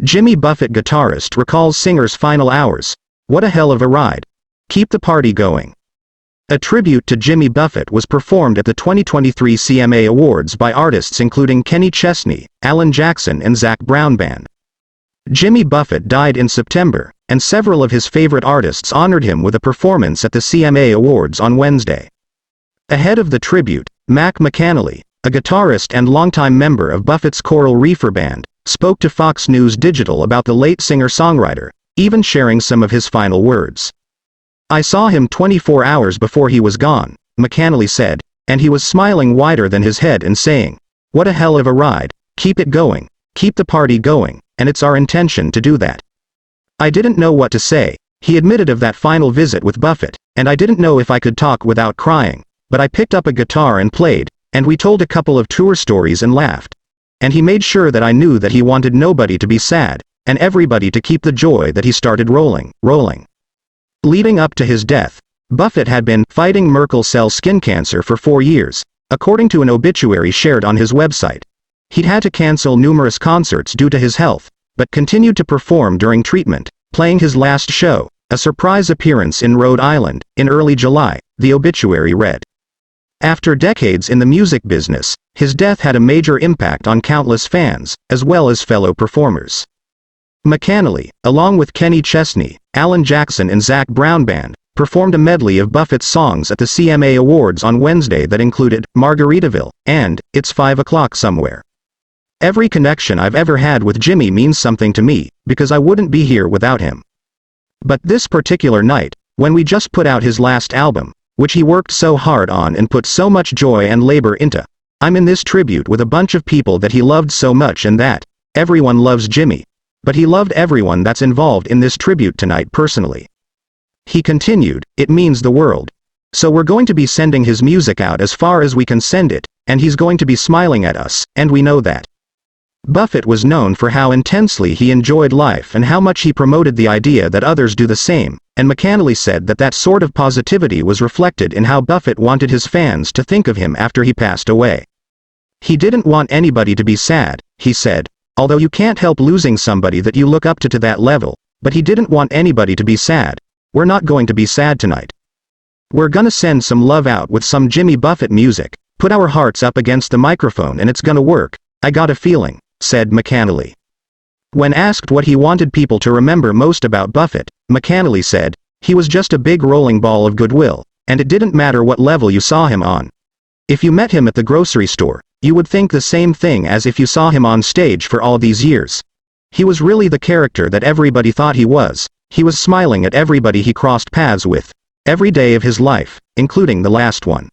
Jimmy Buffett, guitarist, recalls singer's final hours. "What a hell of a ride. Keep the party going." A tribute to Jimmy Buffett was performed at the 2023 CMA Awards by artists including Kenny Chesney, Alan Jackson and Zac Brown Band. Jimmy Buffett died in September, and several of his favorite artists honored him with a performance at the CMA Awards on Wednesday. Ahead of the tribute, Mac McAnally, a guitarist and longtime member of Buffett's Coral Reefer Band, spoke to Fox News Digital about the late singer-songwriter, even sharing some of his final words. "I saw him 24 hours before he was gone," McAnally said, "and he was smiling wider than his head and saying, 'What a hell of a ride, keep it going, keep the party going, and it's our intention to do that.' I didn't know what to say," he admitted of that final visit with Buffett, "and I didn't know if I could talk without crying, but I picked up a guitar and played, and we told a couple of tour stories and laughed. And he made sure that I knew that he wanted nobody to be sad, and everybody to keep the joy that he started rolling." Leading up to his death, Buffett had been fighting Merkel cell skin cancer for 4 years, according to an obituary shared on his website. He'd had to cancel numerous concerts due to his health, but continued to perform during treatment, playing his last show, a surprise appearance in Rhode Island, in early July, the obituary read. After decades in the music business, his death had a major impact on countless fans, as well as fellow performers. McAnally, along with Kenny Chesney, Alan Jackson and Zac Brown Band, performed a medley of Buffett's songs at the CMA Awards on Wednesday that included Margaritaville and It's 5 O'Clock Somewhere. "Every connection I've ever had with Jimmy means something to me, because I wouldn't be here without him. But this particular night, when we just put out his last album, which he worked so hard on and put so much joy and labor into, I'm in this tribute with a bunch of people that he loved so much, and that everyone loves Jimmy, but he loved everyone that's involved in this tribute tonight personally." He continued, "It means the world. So we're going to be sending his music out as far as we can send it, and he's going to be smiling at us, and we know that." Buffett was known for how intensely he enjoyed life and how much he promoted the idea that others do the same, and McAnally said that that sort of positivity was reflected in how Buffett wanted his fans to think of him after he passed away. "He didn't want anybody to be sad," he said, "although you can't help losing somebody that you look up to that level, but he didn't want anybody to be sad. We're not going to be sad tonight. We're gonna send some love out with some Jimmy Buffett music, put our hearts up against the microphone, and it's gonna work, I got a feeling," said McAnally. When asked what he wanted people to remember most about Buffett, McAnally said, "He was just a big rolling ball of goodwill, and it didn't matter what level you saw him on. If you met him at the grocery store, you would think the same thing as if you saw him on stage for all these years. He was really the character that everybody thought he was. He was smiling at everybody he crossed paths with, every day of his life, including the last one."